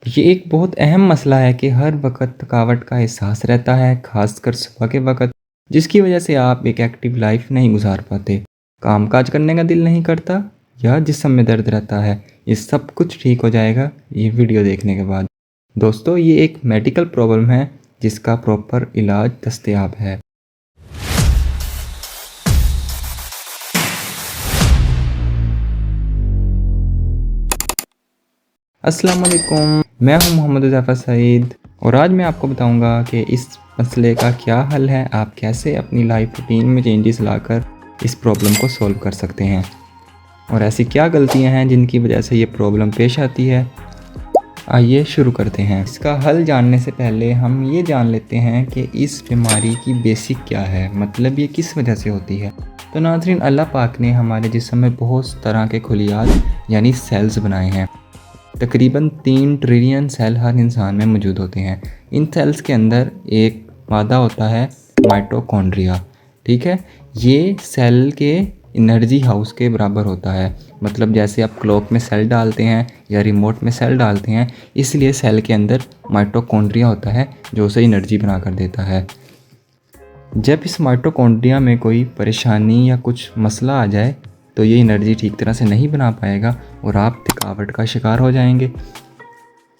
ये एक बहुत अहम मसला है कि हर वक़्त थकावट का एहसास रहता है, ख़ासकर सुबह के वक़्त, जिसकी वजह से आप एक एक्टिव लाइफ़ नहीं गुज़ार पाते। काम-काज करने का दिल नहीं करता या जिस्म में दर्द रहता है। ये सब कुछ ठीक हो जाएगा ये वीडियो देखने के बाद। दोस्तों, ये एक मेडिकल प्रॉब्लम है जिसका प्रॉपर इलाज दस्तयाब है। अस्सलाम वालेकुम, मैं हूं मोहम्मद ज़फ़र सईद और आज मैं आपको बताऊंगा कि इस मसले का क्या हल है। आप कैसे अपनी लाइफ रूटीन में चेंजेस लाकर इस प्रॉब्लम को सॉल्व कर सकते हैं और ऐसी क्या गलतियां हैं जिनकी वजह से ये प्रॉब्लम पेश आती है। आइए शुरू करते हैं। इसका हल जानने से पहले हम ये जान लेते हैं कि इस बीमारी की बेसिक क्या है, मतलब ये किस वजह से होती है। तो नाज़रीन, अल्लाह पाक ने हमारे जिस्म में बहुत तरह के खुलियात यानी सेल्स बनाए हैं। तकरीबन 3 ट्रिलियन सेल हर इंसान में मौजूद होते हैं। इन सेल्स के अंदर एक मादा होता है माइटोकॉन्ड्रिया, ठीक है। ये सेल के एनर्जी हाउस के बराबर होता है। मतलब जैसे आप क्लॉक में सेल डालते हैं या रिमोट में सेल डालते हैं, इसलिए सेल के अंदर माइटोकॉन्ड्रिया होता है जो उसे एनर्जी बना कर देता है। जब इस माइटोकॉन्ड्रिया में कोई परेशानी या कुछ मसला आ जाए तो ये एनर्जी ठीक तरह से नहीं बना पाएगा और आप थकावट का शिकार हो जाएंगे।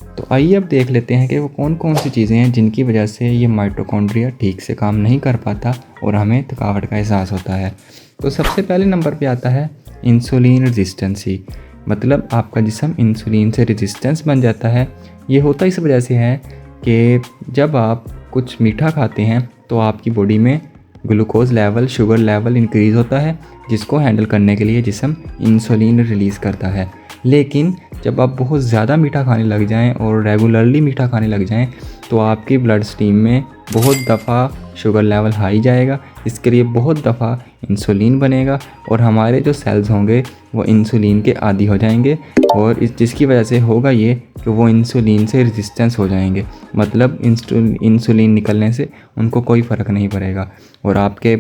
तो आइए अब देख लेते हैं कि वो कौन कौन सी चीज़ें हैं जिनकी वजह से ये माइटोकॉन्ड्रिया ठीक से काम नहीं कर पाता और हमें थकावट का एहसास होता है। तो सबसे पहले नंबर पे आता है इंसुलिन रेजिस्टेंसी। मतलब आपका जिस्म इंसुलिन से रेजिस्टेंस बन जाता है। ये होता इस वजह से है कि जब आप कुछ मीठा खाते हैं तो आपकी बॉडी में glucose level, sugar level increase होता है, जिसको हैंडल करने के लिए जिस्म इंसुलिन रिलीज़ करता है। लेकिन जब आप बहुत ज़्यादा मीठा खाने लग जाएं और रेगुलरली मीठा खाने लग जाएं तो आपकी ब्लड स्ट्रीम में बहुत दफ़ा शुगर लेवल हाई जाएगा। इसके लिए बहुत दफ़ा इंसुलिन बनेगा और हमारे जो सेल्स होंगे वो इंसुलिन के आदी हो जाएंगे और जिसकी वजह से होगा ये कि वो इंसुलिन से रेजिस्टेंस हो जाएंगे। मतलब इंसुलिन निकलने से उनको कोई फ़र्क नहीं पड़ेगा और आपके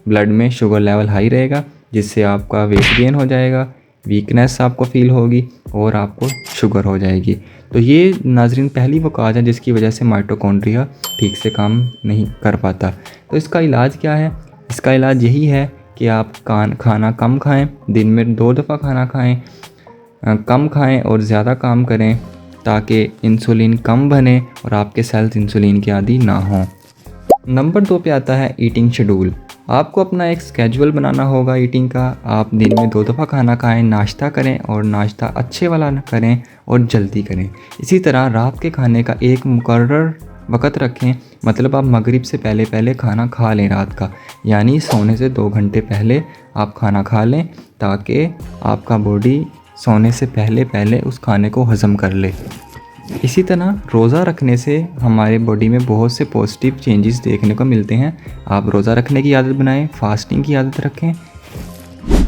ब्लड में शुगर लेवल हाई रहेगा, जिससे आपका वेट गेन हो जाएगा, वीकनेस आपको फील होगी और आपको शुगर हो जाएगी। तो ये नाज़रीन पहली वो काज है जिसकी वजह से माइटोकॉन्ड्रिया ठीक से काम नहीं कर पाता। तो इसका इलाज क्या है? इसका इलाज यही है कि आप खाना कम खाएं, दिन में 2 दफ़ा खाना खाएं, कम खाएं और ज़्यादा काम करें ताकि इंसुलिन कम बने और आपके सेल्स इंसुलिन के आदी ना हों। नंबर 2 पे आता है ईटिंग शेड्यूल। आपको अपना एक स्केड्यूल बनाना होगा ईटिंग का। आप दिन में 2 दफ़ा खाना खाएं, नाश्ता करें और नाश्ता अच्छे वाला करें और जल्दी करें। इसी तरह रात के खाने का एक मुकर्रर वक़्त रखें। मतलब आप मगरिब से पहले पहले खाना खा लें रात का, यानी सोने से 2 घंटे पहले आप खाना खा लें ताकि आपका बॉडी सोने से पहले पहले उस खाने को हज़म कर ले। इसी तरह रोज़ा रखने से हमारे बॉडी में बहुत से पॉजिटिव चेंजेस देखने को मिलते हैं। आप रोज़ा रखने की आदत बनाएं, फास्टिंग की आदत रखें।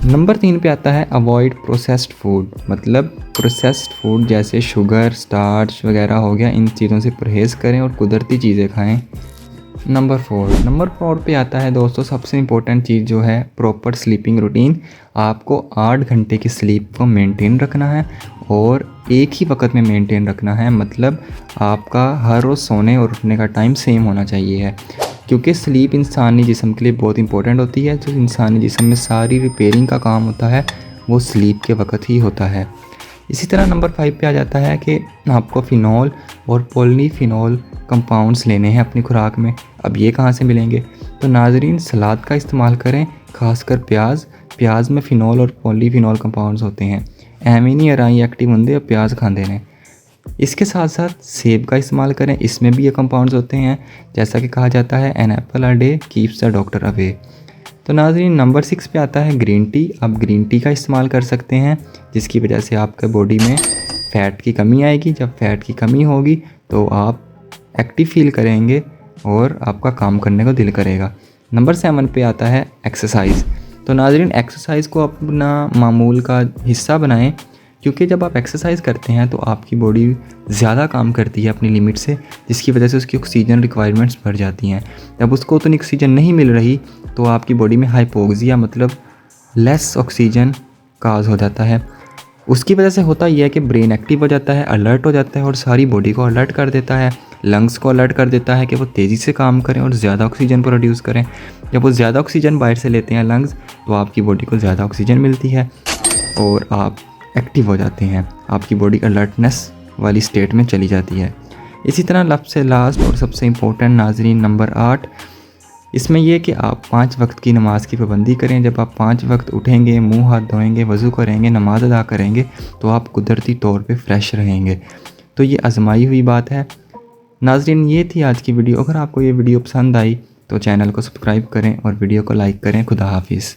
नंबर 3 पे आता है अवॉइड प्रोसेस्ड फूड। मतलब प्रोसेस्ड फूड जैसे शुगर, स्टार्च वगैरह हो गया, इन चीज़ों से परहेज़ करें और कुदरती चीज़ें खाएं। नंबर 4 पे आता है दोस्तों सबसे इम्पोर्टेंट चीज़ जो है प्रॉपर स्लीपिंग रूटीन। आपको 8 घंटे की स्लीप को मेंटेन रखना है और एक ही वक्त में मेंटेन रखना है। मतलब आपका हर रोज़ सोने और उठने का टाइम सेम होना चाहिए है, क्योंकि स्लीप इंसानी जिस्म के लिए बहुत इंपॉर्टेंट होती है। जो इंसानी जिस्म में सारी रिपेयरिंग का काम होता है वो स्लीप के वक्त ही होता है। इसी तरह नंबर 5 पे आ जाता है कि आपको फ़िनॉल और पॉलीफिनॉल कंपाउंड्स लेने हैं अपनी खुराक में। अब ये कहाँ से मिलेंगे? तो नाज़रीन, सलाद का इस्तेमाल करें, खासकर प्याज में फ़िनॉल और पॉलीफिनॉल कंपाउंड्स होते हैं। एमिनी अराई एक्टिव होंगे और प्याज खाते हैं। इसके साथ साथ सेब का इस्तेमाल करें, इसमें भी ये कंपाउंड्स होते हैं। जैसा कि कहा जाता है an apple a day keeps the doctor away. तो नाज़रीन, नंबर 6 पे आता है ग्रीन टी। आप ग्रीन टी का इस्तेमाल कर सकते हैं, जिसकी वजह से आपके बॉडी में फ़ैट की कमी आएगी। जब फ़ैट की कमी होगी तो आप एक्टिव फील करेंगे और आपका काम करने को दिल करेगा। नंबर 7 पे आता है एक्सरसाइज। तो नाज़रीन, एक्सरसाइज को अपना मामूल का हिस्सा बनाएं, क्योंकि जब आप एक्सरसाइज करते हैं तो आपकी बॉडी ज़्यादा काम करती है अपनी लिमिट से, जिसकी वजह से उसकी ऑक्सीजन रिक्वायरमेंट्स बढ़ जाती हैं। जब उसको उतनी ऑक्सीजन नहीं मिल रही तो आपकी बॉडी में हाइपोक्सिया मतलब लेस ऑक्सीजन काज हो जाता है। उसकी वजह से होता यह है कि ब्रेन एक्टिव हो जाता है, अलर्ट हो जाता है और सारी बॉडी को अलर्ट कर देता है, लंग्स को अलर्ट कर देता है कि वो तेज़ी से काम करें और ज़्यादा ऑक्सीजन प्रोड्यूस करें। जब वो ज़्यादा ऑक्सीजन बाहर से लेते हैं लंग्स, तो आपकी बॉडी को ज़्यादा ऑक्सीजन मिलती है और आप एक्टिव हो जाते हैं, आपकी बॉडी अलर्टनेस वाली स्टेट में चली जाती है। इसी तरह सबसे लास्ट और सबसे इम्पोर्टेंट नाज़रीन नंबर 8, इसमें यह कि आप 5 वक्त की नमाज़ की पाबंदी करें। जब आप 5 वक्त उठेंगे, मुंह हाथ धोएंगे, वज़ू करेंगे, नमाज़ अदा करेंगे, तो आप कुदरती तौर पे फ्रेश रहेंगे। तो ये आजमाई हुई बात है। नाज़रीन, ये थी आज की वीडियो। अगर आपको ये वीडियो पसंद आई तो चैनल को सब्सक्राइब करें और वीडियो को लाइक करें। खुदा हाफिज़।